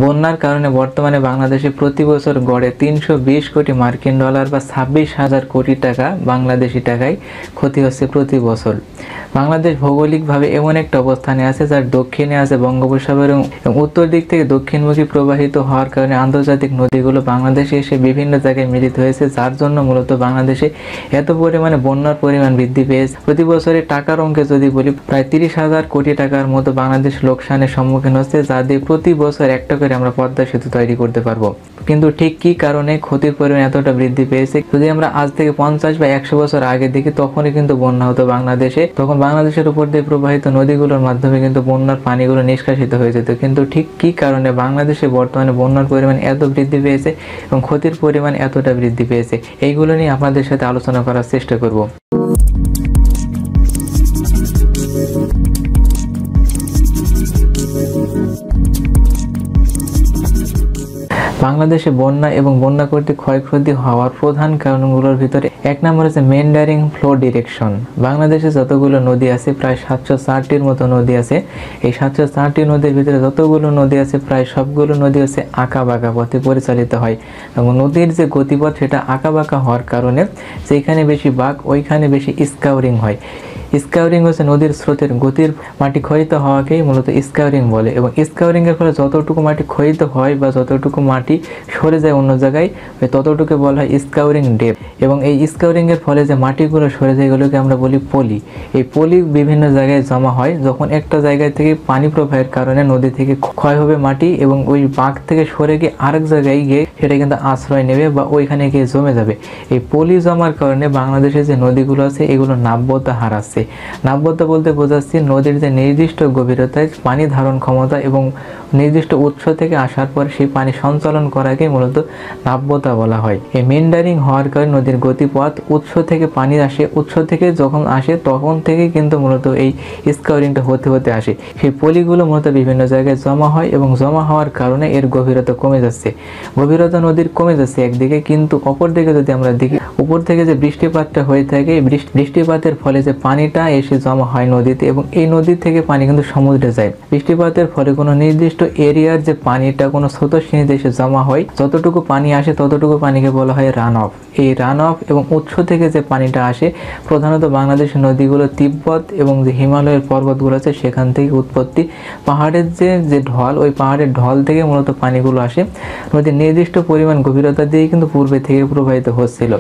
বন্যার কারণে বর্তমানে বাংলাদেশে প্রতি বছর গড়ে 320 কোটি মার্কিন ডলার বা 26,000 কোটি টাকা বাংলাদেশি টাকায় ক্ষতি হচ্ছে প্রতি বছর। বাংলাদেশ ভৌগোলিকভাবে এমন একটা অবস্থানে আছে যার দক্ষিণে আছে বঙ্গোপসাগর এবং উত্তর দিক থেকে দক্ষিণমুখী প্রবাহিত হওয়ার কারণে আন্তর্জাতিক নদীগুলো বাংলাদেশে এসে বিভিন্ন জায়গায় মিলিত হয়েছে, যার জন্য মূলত বাংলাদেশে এত পরিমাণে বন্যার পরিমাণ বৃদ্ধি পেয়েছে। প্রতি বছরে টাকার অঙ্কে যদি বলি প্রায় 30,000 কোটি টাকার মতো বাংলাদেশ লোকসানের সম্মুখীন হচ্ছে, যা দিয়ে প্রতি বছর একটা করে আমরা পদ্মা সেতু তৈরি করতে পারবো। কিন্তু ঠিক কি কারণে ক্ষতির পরিমাণ এতটা বৃদ্ধি পেয়েছে? যদি আমরা আজ থেকে 50 বা 100 বছর আগে দেখি, তখনই কিন্তু বন্যা হতো বাংলাদেশে। তখন বাংলাদেশের উপর দিয়ে প্রবাহিত নদীগুলোর মাধ্যমে কিন্তু বন্যার পানিগুলো নিষ্কাশিত হয়ে যেত। কিন্তু ঠিক কি কারণে বাংলাদেশে বর্তমানে বন্যার পরিমাণ এত বৃদ্ধি পেয়েছে এবং ক্ষতির পরিমাণ এতটা বৃদ্ধি পেয়েছে, এইগুলো নিয়ে আপনাদের সাথে আলোচনা করার চেষ্টা করব। বাংলাদেশে বন্যা এবং বন্যা কর্তৃক ক্ষয়ক্ষতি হওয়ার প্রধান কারণগুলোর ভিতরে এক নম্বর হচ্ছে মেন্ডারিং ফ্লো ডিরেকশন। বাংলাদেশে যতগুলো নদী আছে প্রায় 704টির মতো নদী আছে। এই 704টি নদীর ভিতরে যতগুলো নদী আছে প্রায় সবগুলো নদী হচ্ছে আঁকা বাঁকা পথে পরিচালিত হয় এবং নদীর যে গতিপথ সেটা আঁকা বাঁকা হওয়ার কারণে যেখানে বেশি বাঁক ওইখানে বেশি স্কাউরিং হয়। স্কাউরিং হচ্ছে নদীর স্রোতের গতির মাটি ক্ষয়িত হওয়াকেই মূলত স্কাউরিং বলে এবং স্কাউরিংয়ের ফলে যতটুকু মাটি ক্ষয়িত হয় বা যতটুকু মাটি সরে যায় অন্য জায়গায় ততটুকু বলা হয় স্কাউরিং ডেপথ। এবং এই স্কাউরিংয়ের ফলে যে মাটিগুলো সরে যায় এগুলোকে আমরা বলি পলি। এই পলি বিভিন্ন জায়গায় জমা হয়। যখন একটা জায়গায় থেকে পানি প্রবাহের কারণে নদী থেকে ক্ষয় হবে মাটি এবং ওই বাঁক থেকে সরে গিয়ে আরেক জায়গায় গিয়ে সেটা কিন্তু আশ্রয় নেবে বা ওইখানে গিয়ে জমে যাবে। এই পলি জমার কারণে বাংলাদেশে যে নদীগুলো আছে এগুলো নাব্যতা হারাচ্ছে। নাব্যতা বলতে বোঝাচ্ছি নদীর যে নির্দিষ্ট গভীরতায় পানি ধারণ ক্ষমতা এবং নির্দিষ্ট উৎস থেকে আসার পর সেই পানি সঞ্চালন করাকে মূলত নাব্যতা বলা হয়। এই মেন্ডারিং হওয়ার কারণে নদীর গতিপথ উৎস থেকে পানি আসে, উৎস থেকে যখন আসে তখন থেকে কিন্তু মূলত এই স্কাউরিংটা হতে হতে আসে। সেই পলিগুলো মূলত বিভিন্ন জায়গায় জমা হয় এবং জমা হওয়ার কারণে এর গভীরতা কমে যাচ্ছে। গভীরতা নদীর কমে যাচ্ছে একদিকে, কিন্তু অপর দিকে যদি আমরা দেখি উপর থেকে যে বৃষ্টিপাতটা হয়ে থাকে বৃষ্টিপাতের ফলে যে পানিটা এসে জমা হয় নদীতে এবং এই নদী থেকে পানি কিন্তু সমুদ্রে যায়। বৃষ্টিপাতের ফলে কোনো নির্দিষ্ট এরিয়ার যে পানিটা কোনো স্রোতস্বিনীতে এসে জমা হয়, যতটুকু পানি আসে ততটুকু পানিকে বলা হয় রান অফ। এই রান অফ এবং উৎস থেকে যে পানিটা আসে প্রধানত বাংলাদেশের নদীগুলো তিব্বত এবং যে হিমালয়ের পর্বতগুলো আছে সেখান থেকে উৎপত্তি। পাহাড়ের যে ঢল, ওই পাহাড়ের ঢল থেকে মূলত পানিগুলো আসে। নদীর নির্দিষ্ট পরিমাণ গভীরতা দিয়ে কিন্তু পূর্বে থেকে প্রবাহিত হচ্ছিল,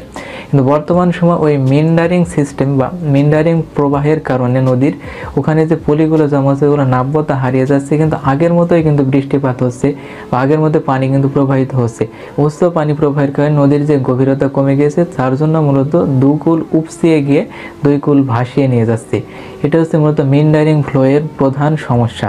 কিন্তু বর্তমান সময় ওই মেন্ডারিং সিস্টেম বা মেন্ডারিং প্রবাহের কারণে নদীর ওখানে যে পলিগুলো জমা হচ্ছে ওগুলো নাব্যতা হারিয়ে যাচ্ছে, কিন্তু আগের মতোই কিন্তু বৃষ্টিপাত হচ্ছে বা আগের মতো পানি কিন্তু প্রবাহিত হচ্ছে। উচ্চ পানি প্রবাহের কারণে নদীর যে গভীরতা কমে গেছে, তার জন্য মূলত দুকুল উপচিয়ে গিয়ে দুই কুল ভাসিয়ে নিয়ে যাচ্ছে। এটা হচ্ছে মূলত মেন্ডারিং ফ্লো এর প্রধান সমস্যা।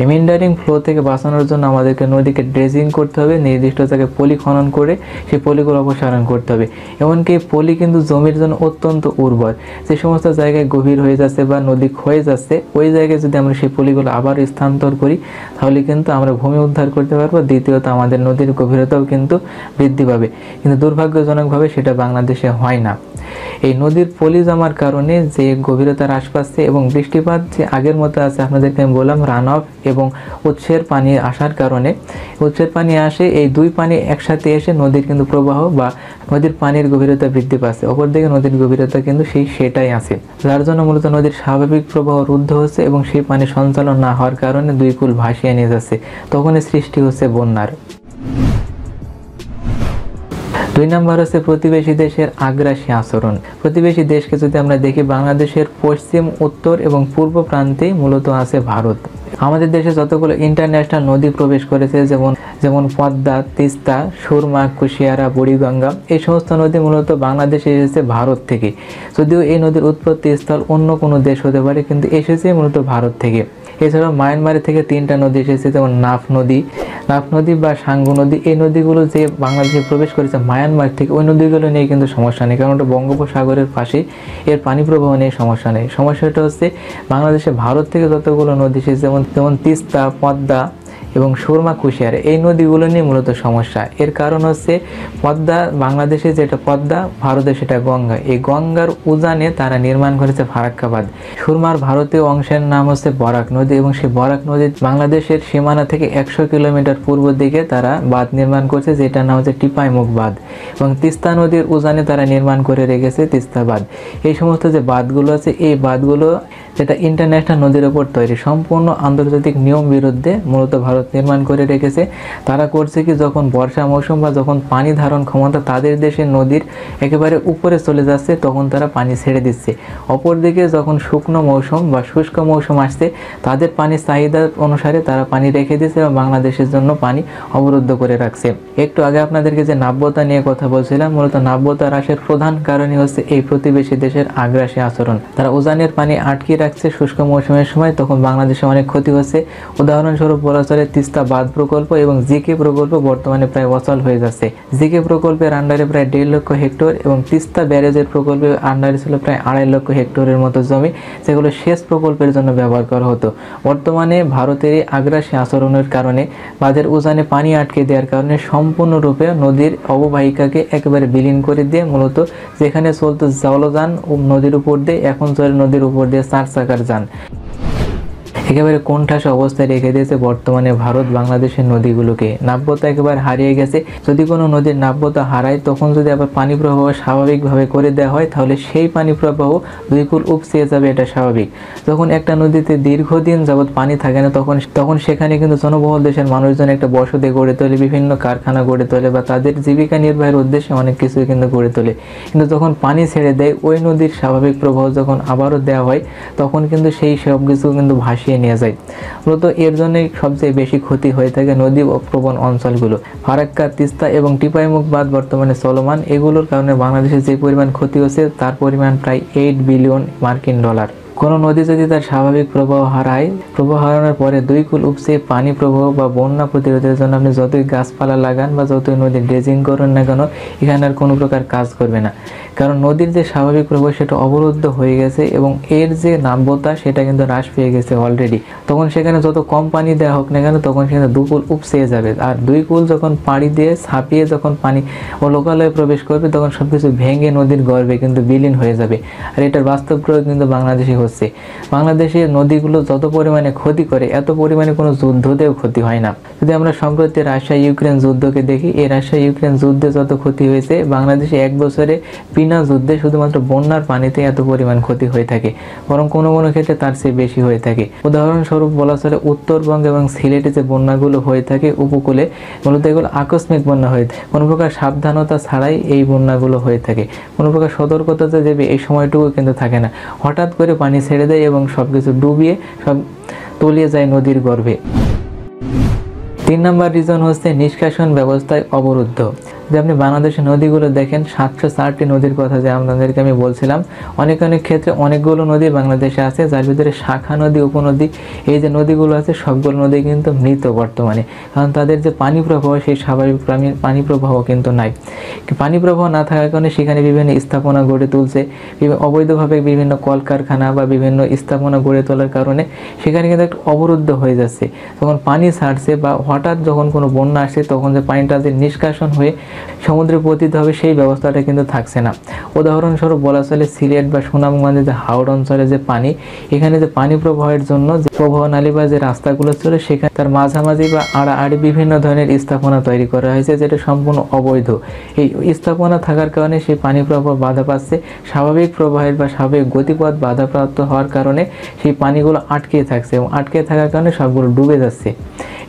এই মেন্ডারিং ফ্লো থেকে বাঁচানোর জন্য আমাদেরকে নদীকে ড্রেজিং করতে হবে, নির্দিষ্ট জায়গায় পলি খনন করে সেই পলিগুলো অপসারণ করতে হবে। এমনকি পলি কিন্তু জমির জন্য অত্যন্ত উর্বর। যে সমস্ত জায়গায় গভীর হয়ে যাচ্ছে বা নদী ক্ষয়ে যাচ্ছে ওই জায়গায় যদি আমরা সেই পলিগুলো আবার স্থানান্তর করি তাহলে কিন্তু আমরা ভূমি উদ্ধার করতে পারবো। দ্বিতীয়ত আমাদের নদীর গভীরতাও কিন্তু বৃদ্ধি পাবে, কিন্তু দুর্ভাগ্যজনকভাবে সেটা বাংলাদেশে হয় না। এই নদীর পলি জমার কারণে যে গভীরতা হ্রাস পাচ্ছে এবং বৃষ্টিপাত যে আগের মতো আছে, আপনাদেরকে আমি বললাম রান অফ এবং উৎসের পানি আসার কারণে উৎসের পানি আসে, এই দুই পানি একসাথে এসে নদীর কিন্তু প্রবাহ বা নদীর পানির গভীরতা বৃদ্ধি পাচ্ছে। অপরদিকে নদীর গভীরতা কিন্তু সেটাই আছে, যার জন্য মূলত নদীর স্বাভাবিক প্রবাহ রুদ্ধ হচ্ছে এবং সেই পানি সঞ্চালন না হওয়ার কারণে দুই কুল ভাসিয়ে নিয়ে যাচ্ছে। তখনই সৃষ্টি হচ্ছে বন্যার। দুই নম্বর হচ্ছে প্রতিবেশী দেশের আগ্রাসী আচরণ। প্রতিবেশী দেশকে যদি আমরা দেখি, বাংলাদেশের পশ্চিম, উত্তর এবং পূর্ব প্রান্তেই মূলত আছে ভারত। আমাদের দেশে যতগুলো ইন্টারন্যাশনাল নদী প্রবেশ করেছে যেমন পদ্মা, তিস্তা, সুরমা, কুশিয়ারা, বুড়িগঙ্গা, এই সমস্ত নদী মূলত বাংলাদেশে এসেছে ভারত থেকে। যদিও এই নদীর উৎপত্তি স্থল অন্য কোনো দেশ হতে পারে, কিন্তু এসেছে মূলত ভারত থেকে। এছাড়াও মায়ানমারের থেকে 3টা নদী এসেছে, যেমন নাফ নদী বা সাঙ্গু নদী। এই নদীগুলো যে বাংলাদেশে প্রবেশ করেছে মায়ানমার থেকে, ওই নদীগুলো নিয়ে কিন্তু সমস্যা নেই, কারণ ওটা বঙ্গোপসাগরের পাশেই, এর পানি প্রবাহ নিয়ে সমস্যা নেই। সমস্যাটা হচ্ছে বাংলাদেশে ভারত থেকে যতগুলো নদী এসেছে যেমন তিস্তা, পদ্মা, এবং সুরমা কুশিয়ারা, এই নদীগুলো নিয়ে মূলত সমস্যা। এর কারণ হচ্ছে পদ্মা, বাংলাদেশে যেটা পদ্মা, ভারতে সেটা গঙ্গা, এই গঙ্গার উজানে তারা নির্মাণ করেছে ফারাক্কা বাঁধ। সুরমার ভারতীয় অংশের নাম হচ্ছে বরাক নদী, এবং সেই বরাক নদী বাংলাদেশের সীমানা থেকে 100 কিলোমিটার পূর্ব দিকে তারা বাঁধ নির্মাণ করছে, যেটার নাম হচ্ছে টিপাইমুখ বাঁধ। এবং তিস্তা নদীর উজানে তারা নির্মাণ করে রেখেছে তিস্তা বাঁধ। এই সমস্ত যে বাঁধগুলো আছে, এই বাঁধগুলো যেটা ইন্টারন্যাশনাল নদীর ওপর তৈরি, সম্পূর্ণ আন্তর্জাতিক নিয়ম বিরুদ্ধে মূলত ভারত নির্মাণ করে রেখেছে। তারা করছে কি, যখন বর্ষা মৌসুম বা যখন পানি ধারণ ক্ষমতা তাদের দেশের নদীর একেবারে উপরে চলে যাচ্ছে, তখন তারা পানি ছেড়ে দিচ্ছে। অপরদিকে যখন শুকনো মৌসুম বা শুষ্ক মৌসুম আসছে, তাদের পানির চাহিদা অনুসারে তারা পানি রেখে দিচ্ছে এবং বাংলাদেশের জন্য পানি অবরুদ্ধ করে রাখছে। একটু আগে আপনাদেরকে যে নাব্যতা নিয়ে কথা বলছিলাম, মূলত নাব্যতা হ্রাসের প্রধান কারণই হচ্ছে এই প্রতিবেশী দেশের আগ্রাসী আচরণ। তারা উজানের পানি আটকে রাখছে শুষ্ক মৌসুমের সময়, তখন বাংলাদেশে অনেক ক্ষতি হচ্ছে। উদাহরণস্বরূপ বলা চলে তিস্তা বাঁধ প্রকল্প এবং জিকে প্রকল্প বর্তমানে প্রায় অচল হয়ে যাচ্ছে। জিকে প্রকল্পের আন্ডারে প্রায় 1.5 লক্ষ হেক্টর এবং তিস্তা ব্যারেজের প্রকল্পের আন্ডারে ছিল প্রায় 2.5 লক্ষ হেক্টরের মতো জমি, যেগুলো সেচ প্রকল্পের জন্য ব্যবহার করা হতো। বর্তমানে ভারতের এই আগ্রাসী আচরণের কারণে, বাঁধের উজানে পানি আটকে দেওয়ার কারণে সম্পূর্ণরূপে নদীর অববাহিকাকে একেবারে বিলীন করে দিয়ে মূলত যেখানে চলতো জলযান নদীর উপর দিয়ে, এখন চলে নদীর উপর দিয়ে 4 চাকার যান। একেবারে কোণঠাসা অবস্থায় রেখে দিয়েছে বর্তমানে ভারত বাংলাদেশের নদীগুলোকে। নাব্যতা একেবারে হারিয়ে গেছে। যদি কোনো নদীর নাব্যতা হারায়, তখন যদি আবার পানি প্রবাহ স্বাভাবিকভাবে করে দেওয়া হয়, তাহলে সেই পানি প্রবাহ দুই কূল উপচে যাবে, এটা স্বাভাবিক। যখন একটা নদীতে দীর্ঘদিন যাবৎ পানি থাকে না, তখন সেখানে কিন্তু জনবহুল দেশের মানুষজন একটা বসতি গড়ে তোলে, বিভিন্ন কারখানা গড়ে তোলে বা তাদের জীবিকা নির্বাহের উদ্দেশ্যে অনেক কিছুই কিন্তু গড়ে তোলে। কিন্তু যখন পানি ছেড়ে দেয়, ওই নদীর স্বাভাবিক প্রবাহ যখন আবারও দেওয়া হয়, তখন কিন্তু সেই সব কিছু কিন্তু ভাসিয়ে নিয়ে যায়। মূলত এর জন্যই সবচেয়ে বেশি ক্ষতি হয়ে থাকে নদী প্রবণ অঞ্চলগুলো। ফারাক্কা, তিস্তা এবং টিপাইমুখ বাঁধ বর্তমানে চলমান। এগুলোর কারণে বাংলাদেশে যে পরিমাণ ক্ষতি হচ্ছে, তার পরিমাণ প্রায় $8 বিলিয়ন। কোনো নদী যদি তার স্বাভাবিক প্রবাহ হারায়, প্রবাহ হারানোর পরে দুই কূল উপচে পানি প্রবাহ বা বন্যা প্রতিরোধের জন্য আপনি যতই গাছপালা লাগান বা যতই নদীর ড্রেজিং করেন না কেন, এখানে আর কোনো প্রকার কাজ করবে না। কারণ নদীর যে স্বাভাবিক প্রবাহ সেটা অবরুদ্ধ হয়ে গেছে এবং এর যে নাব্যতা সেটা কিন্তু হ্রাস পেয়ে গেছে অলরেডি। তখন সেখানে যত কম পানি দেওয়া হোক না কেন, তখন সেখানে দু কূল উপচে যাবে। আর দুই কূল যখন পাড়ি দিয়ে ছাপিয়ে যখন পানি ও লোকালয়ে প্রবেশ করবে, তখন সব কিছু ভেঙে নদীর গর্ভে কিন্তু বিলীন হয়ে যাবে। আর এটার বাস্তব প্রয়োগ কিন্তু বাংলাদেশে হচ্ছে। বাংলাদেশের নদীগুলো যত পরিমাণে ক্ষতি করে, এত পরিমাণে কোনো যুদ্ধতেও ক্ষতি হয় না। যদি আমরা সম্প্রতি রাশিয়া ইউক্রেন যুদ্ধকে দেখি, এই রাশিয়া ইউক্রেন যুদ্ধে যত ক্ষতি হয়েছে, বাংলাদেশে 1 বছরে বিনা যুদ্ধে শুধুমাত্র বন্যার পানিতে এত পরিমাণ ক্ষতি হয়ে থাকে, বরং কোনো কোনো ক্ষেত্রে তার চেয়ে বেশি হয়ে থাকে। উদাহরণস্বরূপ বলা চলে, উত্তরবঙ্গ এবং সিলেটে যে বন্যাগুলো হয়ে থাকে উপকূলে, মূলত এগুলো আকস্মিক বন্যা হয়ে থাকে। কোনো প্রকার সাবধানতা ছাড়াই এই বন্যাগুলো হয়ে থাকে। কোনো প্রকার সতর্কতা যে এই সময়টুকু কিন্তু থাকে না, হঠাৎ করে পানি ছেড়ে দেয় এবং সব কিছু ডুবিয়ে সব তলিয়ে যায় নদীর গর্ভে। 3 নম্বর রিজন হচ্ছে নিষ্কাশন ব্যবস্থায় অবরুদ্ধ। যে আপনি বাংলাদেশের নদীগুলো দেখেন, 704টি নদীর কথা যে আপনাদেরকে আমি বলছিলাম, অনেক ক্ষেত্রে অনেকগুলো নদী বাংলাদেশে আছে, যার ভিতরে শাখা নদী, উপনদী, এই যে নদীগুলো আছে সবগুলো নদী কিন্তু মৃত বর্তমানে। কারণ তাদের যে পানি প্রবাহ, সেই স্বাভাবিক পানি প্রবাহ কিন্তু নাই। পানি প্রবাহ না থাকার কারণে সেখানে বিভিন্ন স্থাপনা গড়ে তুলছে, অবৈধভাবে বিভিন্ন কলকারখানা বা বিভিন্ন স্থাপনা গড়ে তোলার কারণে সেখানে কিন্তু একটা অবরুদ্ধ হয়ে যাচ্ছে। তখন পানি ছাড়ছে বা হঠাৎ যখন কোনো বন্যা আসছে, তখন যে পানিটা যে নিষ্কাশন হয়ে সমুদ্রে পতিত হবে, সেই ব্যবস্থাটা কিন্তু থাকছে না। উদাহরণস্বরূপ বলা চলে, সিলেট বা সুনামগঞ্জে যে হাওড় অঞ্চলে যে পানি, এখানে যে পানি প্রবাহের জন্য যে প্রবাহ নালী বা যে রাস্তাগুলো ছিল, সেখানে তার মাঝামাঝি বা আড়াআড়ি বিভিন্ন ধরনের স্থাপনা তৈরি করা হয়েছে, যেটা সম্পূর্ণ অবৈধ। এই স্থাপনা থাকার কারণে সেই পানি প্রবাহ বাধা পাচ্ছে, স্বাভাবিক প্রবাহের বা স্বাভাবিক গতিপথ বাধাপ্রাপ্ত হওয়ার কারণে সেই পানিগুলো আটকে থাকছে এবং আটকে থাকার কারণে সবগুলো ডুবে যাচ্ছে।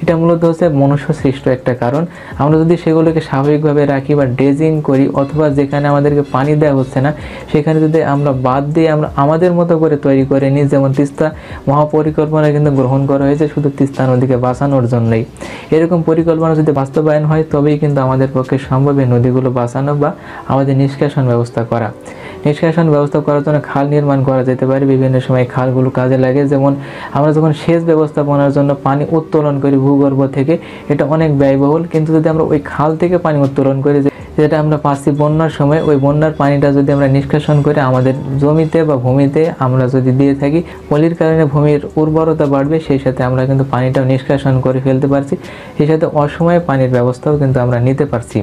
এটা মূলত হচ্ছে মনুষ্য সৃষ্ট একটা কারণ। আমরা যদি সেগুলোকে স্বাভাবিকভাবে রাখি বা ড্রেজিং করি, অথবা যেখানে আমাদেরকে পানি দেওয়া হচ্ছে না সেখানে যদি আমরা বাদ দিয়ে আমরা আমাদের মতো করে তৈরি করে নিই, যেমন তিস্তা মহাপরিকল্পনা কিন্তু গ্রহণ করা হয়েছে শুধু তিস্তা নদীকে বাঁচানোর জন্যই। এরকম পরিকল্পনা যদি বাস্তবায়ন হয়, তবেই কিন্তু আমাদের পক্ষে সম্ভব এই নদীগুলো বাঁচানো বা আমাদের নিষ্কাশন ব্যবস্থা করা। নিষ্কাশন ব্যবস্থা করার জন্য খাল নির্মাণ করা যেতে পারে। বিভিন্ন সময় খালগুলো কাজে লাগে, যেমন আমরা যখন সেচ ব্যবস্থাপনার জন্য পানি উত্তোলন করি ভূগর্ভ থেকে, এটা অনেক ব্যয়বহুল। কিন্তু যদি আমরা ওই খাল থেকে পানি উত্তোলন করি, যেটা আমরা পাচ্ছি বন্যার সময়, ওই বন্যার পানিটা যদি আমরা নিষ্কাশন করে আমাদের জমিতে বা ভূমিতে আমরা যদি দিয়ে থাকি, পলির কারণে ভূমির উর্বরতা বাড়বে, সেই সাথে আমরা কিন্তু পানিটাও নিষ্কাশন করে ফেলতে পারছি, সেই সাথে অসময়ে পানির ব্যবস্থাও কিন্তু আমরা নিতে পারছি।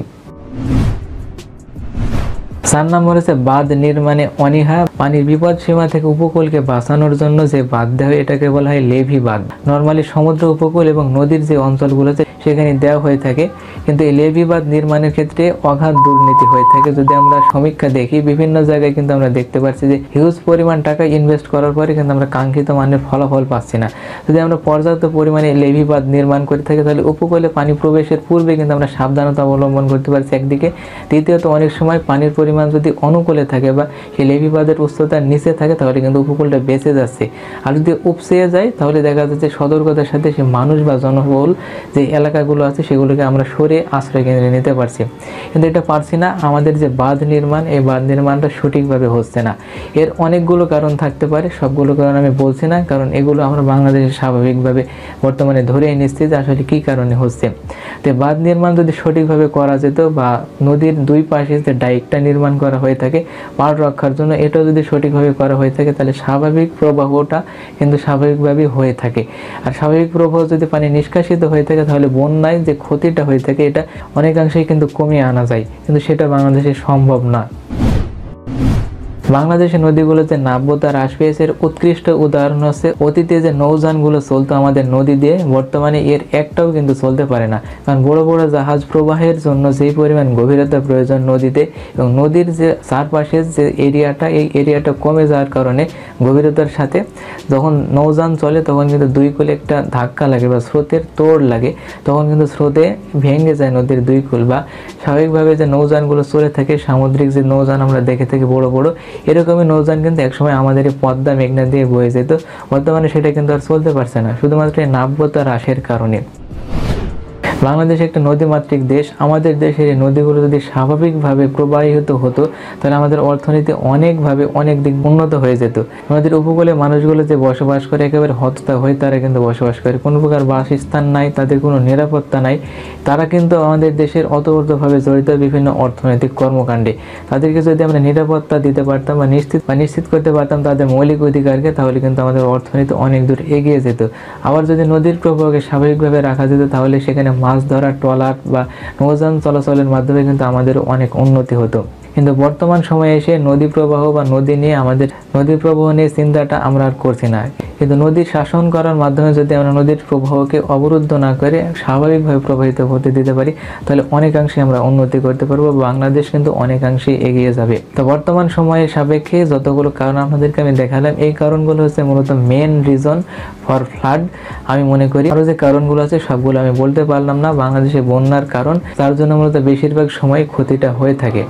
4 নম্বর হচ্ছে বাঁধ নির্মাণে অনীহা। পানির বিপদ সীমা থেকে উপকূলকে বাঁচানোর জন্য যে বাঁধ দেওয়া হয় এটাকে বলা হয় লেভি বাঁধ। নর্মালি সমুদ্র উপকূল এবং নদীর যে অঞ্চলগুলোতে সেখানে দেওয়া হয়ে থাকে, কিন্তু এই লেভি বাঁধ নির্মাণের ক্ষেত্রে অগাধ দুর্নীতি হয়ে থাকে। যদি আমরা সমীক্ষা দেখি, বিভিন্ন জায়গায় কিন্তু আমরা দেখতে পাচ্ছি যে হিউজ পরিমাণ টাকা ইনভেস্ট করার পরে কিন্তু আমরা কাঙ্ক্ষিত মানের ফলাফল পাচ্ছি না। যদি আমরা পর্যাপ্ত পরিমাণে লেভি বাঁধ নির্মাণ করে থাকি, তাহলে উপকূলে পানি প্রবেশের পূর্বে কিন্তু আমরা সাবধানতা অবলম্বন করতে পারছি একদিকে। দ্বিতীয়ত, অনেক সময় পানির পরিমাণ যদি অনুকূলে থাকে বা সেই লেভি বাঁধের উচ্চতার নিচে থাকে, তাহলে কিন্তু উপকূলটা বেঁচে যাচ্ছে। আর যদি উপচে যায়, তাহলে দেখা যাচ্ছে সতর্কতার সাথে সে মানুষ বা জনবহুল যে এলাকাগুলো আছে সেগুলোকে আমরা সরে আশ্রয় কেন্দ্রে নিতে পারছি, কিন্তু এটা পারছি না। আমাদের যে বাঁধ নির্মাণ, এই বাঁধ নির্মাণটা সঠিকভাবে হচ্ছে না। এর অনেকগুলো কারণ থাকতে পারে, সবগুলো কারণ আমি বলছি না, কারণ এগুলো আমরা বাংলাদেশে স্বাভাবিকভাবে বর্তমানে ধরেই নিচ্ছি যে আসলে কী কারণে হচ্ছে। তো বাঁধ নির্মাণ যদি সঠিকভাবে করা যেত, বা নদীর দুই পাশে যে ডাইকটা নির্মাণ করা হয়ে থাকে পাড় রক্ষার জন্য, এটা যদি সঠিকভাবে করা হয়ে থাকে, তাহলে স্বাভাবিক প্রবাহটা কিন্তু স্বাভাবিকভাবেই হয়ে থাকে। আর স্বাভাবিক প্রবাহ যদি পানি নিষ্কাশিত হয়ে থাকে, তাহলে বন্যায় যে ক্ষতিটা হয়ে থাকে এটা অনেকাংশেই কিন্তু কমিয়ে আনা যায়, কিন্তু সেটা বাংলাদেশে সম্ভব না। বাংলাদেশের নদীগুলোতে নাব্যতা হ্রাস পেয়েছে, এর উৎকৃষ্ট উদাহরণ হচ্ছে অতীতে যে নৌযানগুলো চলতো আমাদের নদী দিয়ে, বর্তমানে এর একটাও কিন্তু চলতে পারে না। কারণ বড় বড় জাহাজ প্রবাহের জন্য যেই পরিমাণ গভীরতা প্রয়োজন নদীতে, এবং নদীর যে চারপাশের যে এরিয়াটা, এই এরিয়াটা কমে যাওয়ার কারণে গভীরতার সাথে যখন নৌযান চলে, তখন কিন্তু দুই কূলে একটা ধাক্কা লাগে বা স্রোতের তোড় লাগে, তখন কিন্তু স্রোতে ভেঙে যায় নদীর দুই কূল। বা স্বাভাবিকভাবে যে নৌযানগুলো চলে থাকে, সামুদ্রিক যে নৌযান আমরা দেখে থাকি বড় বড়, এরকমই নৌযান কিন্তু একসময় আমাদের এই পদ্মা মেঘনা দিয়ে বয়ে যেত, বর্তমানে সেটা কিন্তু আর চলতে পারছে না, শুধুমাত্র এই নাব্যতা হ্রাসের কারণে। বাংলাদেশ একটা নদীমাতৃক দেশ, আমাদের দেশের এই নদীগুলো যদি স্বাভাবিকভাবে প্রবাহিত হতো, তাহলে আমাদের অর্থনীতি অনেকভাবে অনেক দিক উন্নত হয়ে যেত। নদীর উপকূলে মানুষগুলো যে বসবাস করে একেবারে হততা হয়ে তারা কিন্তু বসবাস করে, কোনো প্রকার বাসস্থান নাই, তাদের কোনো নিরাপত্তা নাই, তারা কিন্তু আমাদের দেশের অতপ্রতভাবে জড়িত বিভিন্ন অর্থনৈতিক কর্মকাণ্ডে। তাদেরকে যদি আমরা নিরাপত্তা দিতে পারতাম বা নিশ্চিত করতে পারতাম তাদের মৌলিক অধিকারকে, তাহলে কিন্তু আমাদের অর্থনীতি অনেক দূর এগিয়ে যেত। আবার যদি নদীর প্রবাহকে স্বাভাবিকভাবে রাখা যেত, তাহলে সেখানে মাছ ধরা, ট্রলার বা নৌযান চলাচলের মাধ্যমে কিন্তু আমাদের অনেক উন্নতি হতো। কিন্তু বর্তমান সময়ে এসে নদী প্রবাহ বা নদী নিয়ে আমাদের নদীর প্রবাহ নিয়ে চিন্তাটা আমরা আর করছি না। কিন্তু নদীর শাসন করার মাধ্যমে যদি আমরা নদীর প্রবাহকে অবরুদ্ধ না করে স্বাভাবিকভাবে প্রবাহিত হতে দিতে পারি, তাহলে অনেকাংশে আমরা উন্নতি করতে পারবো, বাংলাদেশ কিন্তু অনেকাংশে এগিয়ে যাবে। তো বর্তমান সময়ের সাপেক্ষে যতগুলো কারণ আপনাদেরকে আমি দেখালাম, এই কারণগুলো হচ্ছে মূলত মেন রিজন ফর ফ্লাড। আমি মনে করি আরও যে কারণগুলো আছে সবগুলো আমি বলতে পারলাম না। বাংলাদেশে বন্যার কারণ, তার জন্য মূলত বেশিরভাগ সময় ক্ষতিটা হয়ে থাকে।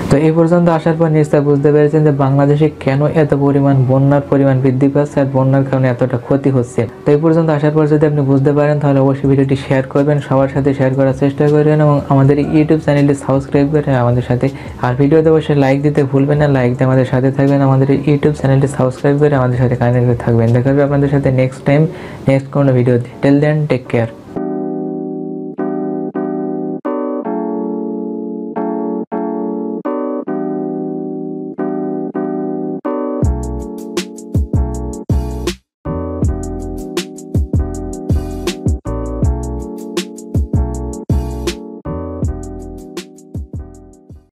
তো এই পর্যন্ত আসার পর নিশ্চয় বুঝতে পেরেছেন যে বাংলাদেশে কেন এত পরিমাণ বন্যার পরিমাণ বৃদ্ধি পাচ্ছে আর বন্যার কারণে এতটা ক্ষতি হচ্ছে। তো এই পর্যন্ত আসার পর যদি আপনি বুঝতে পারেন, তাহলে অবশ্যই ভিডিওটি শেয়ার করবেন, সবার সাথে শেয়ার করার চেষ্টা করবেন, এবং আমাদের ইউটিউব চ্যানেলটি সাবস্ক্রাইব করে আমাদের সাথে, আর ভিডিওতে অবশ্যই লাইক দিতে ভুলবেন না। লাইক দিয়ে আমাদের সাথে থাকবেন, আমাদের ইউটিউব চ্যানেলটি সাবস্ক্রাইব করে আমাদের সাথে কানেক্ট থাকবেন। দেখা হবে আপনাদের সাথে নেক্সট টাইম নেক্সট কোনো ভিডিওতে। Till then take care.